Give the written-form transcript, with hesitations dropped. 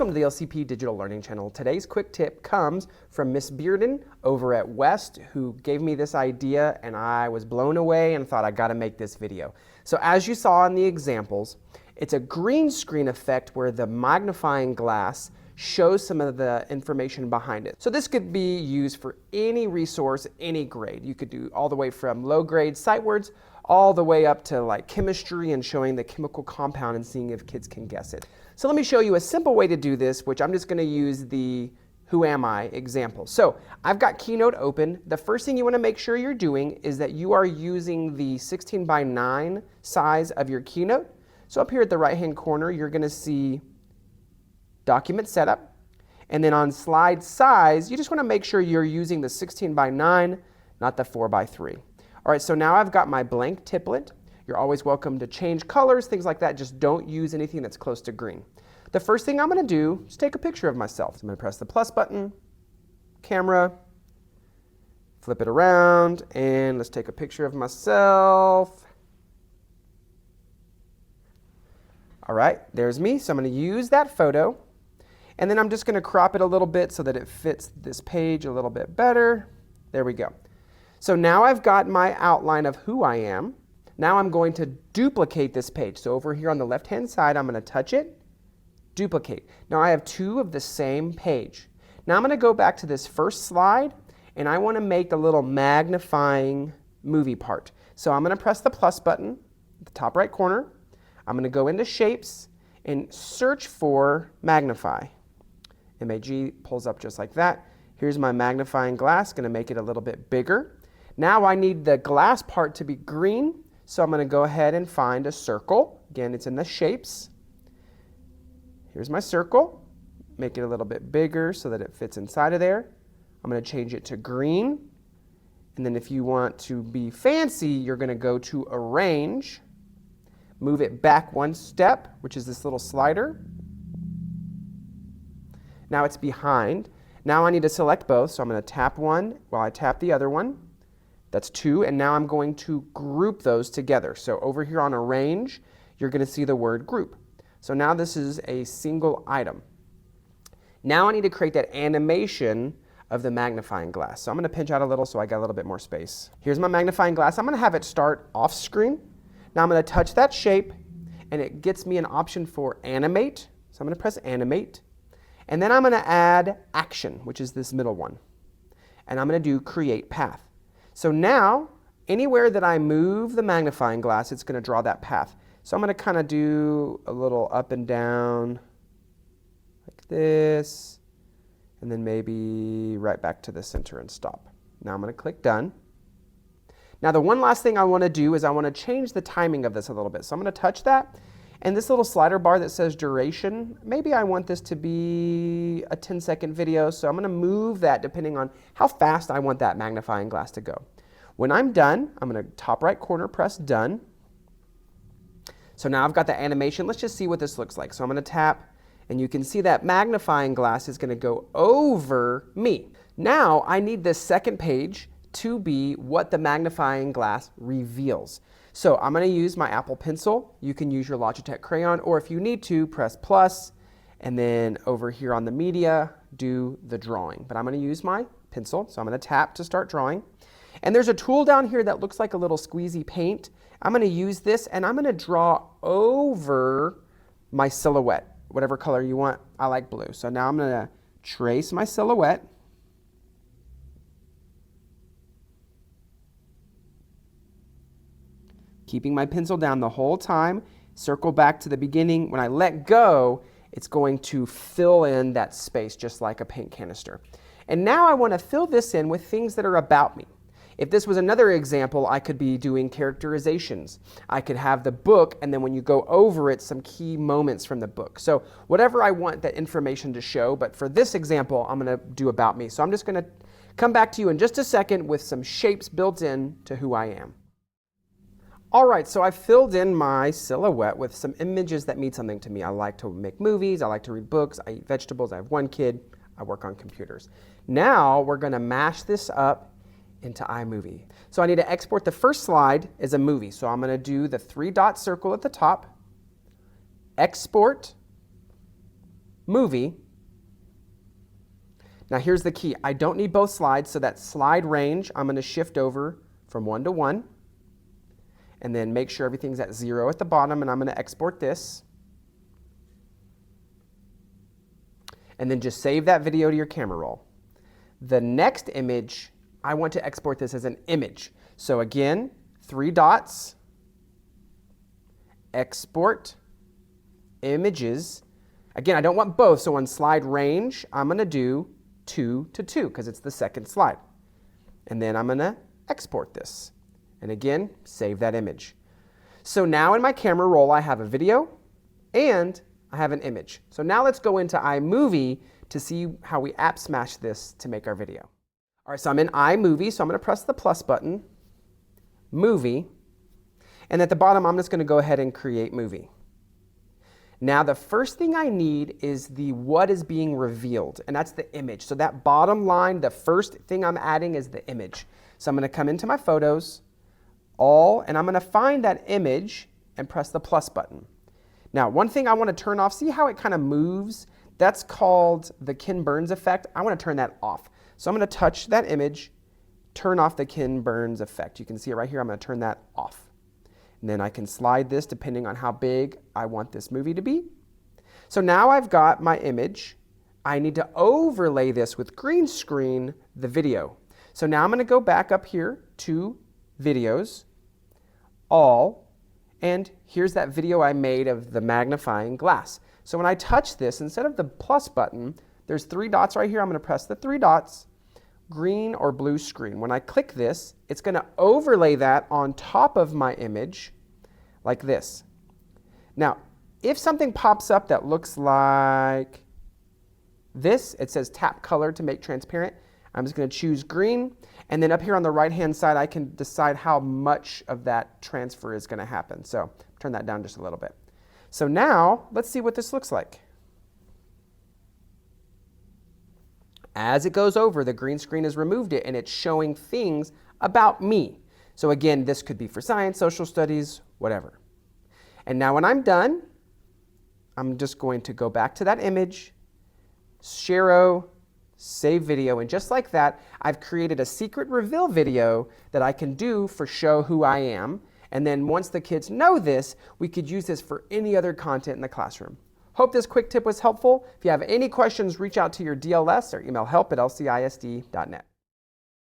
Welcome to the LCP Digital Learning Channel. Today's quick tip comes from Miss Bearden over at West, who gave me this idea and I was blown away and thought I got to make this video. So as you saw in the examples, it's a green screen effect where the magnifying glass shows some of the information behind it. So this could be used for any resource, any grade. You could do all the way from low grade sight words all the way up to like chemistry and showing the chemical compound and seeing if kids can guess it. So let me show you a simple way to do this, which I'm just going to use the Who Am I example. So I've got Keynote open. The first thing you want to make sure you're doing is that you are using the 16:9 size of your Keynote. So up here at the right hand corner, you're going to see Document Setup. And then on slide size, you just want to make sure you're using the 16:9, not the 4:3. All right, so now I've got my blank template. You're always welcome to change colors, things like that. Just don't use anything that's close to green. The first thing I'm going to do is take a picture of myself. So I'm going to press the plus button, camera, flip it around, and let's take a picture of myself. All right, there's me. So I'm going to use that photo. And then I'm just going to crop it a little bit so that it fits this page a little bit better. There we go. So now I've got my outline of who I am. Now I'm going to duplicate this page. So over here on the left-hand side, I'm going to touch it, duplicate. Now I have two of the same page. Now I'm going to go back to this first slide, and I want to make the little magnifying movie part. So I'm going to press the plus button at the top right corner. I'm going to go into Shapes and search for Magnify. MAG pulls up just like that. Here's my magnifying glass, going to make it a little bit bigger. Now I need the glass part to be green, so I'm going to go ahead and find a circle. Again, it's in the Shapes. Here's my circle. Make it a little bit bigger so that it fits inside of there. I'm going to change it to green. And then if you want to be fancy, you're going to go to Arrange, move it back one step, which is this little slider. Now it's behind. Now I need to select both, so I'm going to tap one while I tap the other one. That's two, and now I'm going to group those together. So over here on Arrange, you're going to see the word Group. So now this is a single item. Now I need to create that animation of the magnifying glass. So I'm going to pinch out a little so I got a little bit more space. Here's my magnifying glass. I'm going to have it start off screen. Now I'm going to touch that shape, and it gets me an option for Animate. So I'm going to press Animate. And then I'm going to add Action, which is this middle one. And I'm going to do Create Path. So now, anywhere that I move the magnifying glass, it's going to draw that path. So I'm going to kind of do a little up and down like this, and then maybe right back to the center and stop. Now I'm going to click Done. Now the one last thing I want to do is I want to change the timing of this a little bit. So I'm going to touch that, and this little slider bar that says duration, maybe I want this to be a 10-second video, so I'm going to move that depending on how fast I want that magnifying glass to go. When I'm done, I'm going to top right corner press Done. So now I've got the animation. Let's just see what this looks like. So I'm going to tap, and you can see that magnifying glass is going to go over me. Now I need this second page to be what the magnifying glass reveals. So I'm going to use my Apple Pencil. You can use your Logitech crayon, or if you need to, press plus, and then over here on the media, do the drawing. But I'm going to use my pencil, so I'm going to tap to start drawing. And there's a tool down here that looks like a little squeezy paint. I'm going to use this, and I'm going to draw over my silhouette, whatever color you want. I like blue. So now I'm going to trace my silhouette. Keeping my pencil down the whole time, circle back to the beginning. When I let go, it's going to fill in that space just like a paint canister. And now I want to fill this in with things that are about me. If this was another example, I could be doing characterizations. I could have the book, and then when you go over it, some key moments from the book. So whatever I want that information to show, but for this example, I'm going to do about me. So I'm just going to come back to you in just a second with some shapes built in to who I am. All right, so I filled in my silhouette with some images that mean something to me. I like to make movies, I like to read books, I eat vegetables, I have one kid, I work on computers. Now we're going to mash this up into iMovie. So I need to export the first slide as a movie. So I'm going to do the 3-dot circle at the top, export, movie. Now here's the key. I don't need both slides, so that slide range, I'm going to shift over from 1 to 1. And then make sure everything's at 0 at the bottom, and I'm going to export this. And then just save that video to your camera roll. The next image, I want to export this as an image. So again, 3 dots, export, images. Again, I don't want both, so on slide range, I'm going to do 2 to 2 because it's the second slide. And then I'm going to export this. And again, save that image. So now in my camera roll, I have a video and I have an image. So now let's go into iMovie to see how we app smash this to make our video. All right, so I'm in iMovie, so I'm going to press the plus button, Movie, and at the bottom, I'm just going to go ahead and create Movie. Now, the first thing I need is the what is being revealed, and that's the image. So that bottom line, the first thing I'm adding is the image. So I'm going to come into my photos, all, and I'm going to find that image and press the plus button. Now, one thing I want to turn off, see how it kind of moves? That's called the Ken Burns effect. I want to turn that off. So I'm going to touch that image, turn off the Ken Burns effect. You can see it right here. I'm going to turn that off. And then I can slide this depending on how big I want this movie to be. So now I've got my image. I need to overlay this with green screen the video. So now I'm going to go back up here to Videos, All, and here's that video I made of the magnifying glass. So when I touch this, instead of the plus button, there's 3 dots right here. I'm going to press the 3 dots, green or blue screen. When I click this, it's going to overlay that on top of my image like this. Now, if something pops up that looks like this, it says tap color to make transparent. I'm just going to choose green. And then up here on the right-hand side, I can decide how much of that transfer is going to happen. So turn that down just a little bit. So now, let's see what this looks like. As it goes over, the green screen has removed it, and it's showing things about me. So again, this could be for science, social studies, whatever. And now when I'm done, I'm just going to go back to that image, Share, Save Video, and just like that, I've created a secret reveal video that I can do for Show Who I Am. And then once the kids know this, we could use this for any other content in the classroom. Hope this quick tip was helpful. If you have any questions, reach out to your DLS or email help@lcisd.net.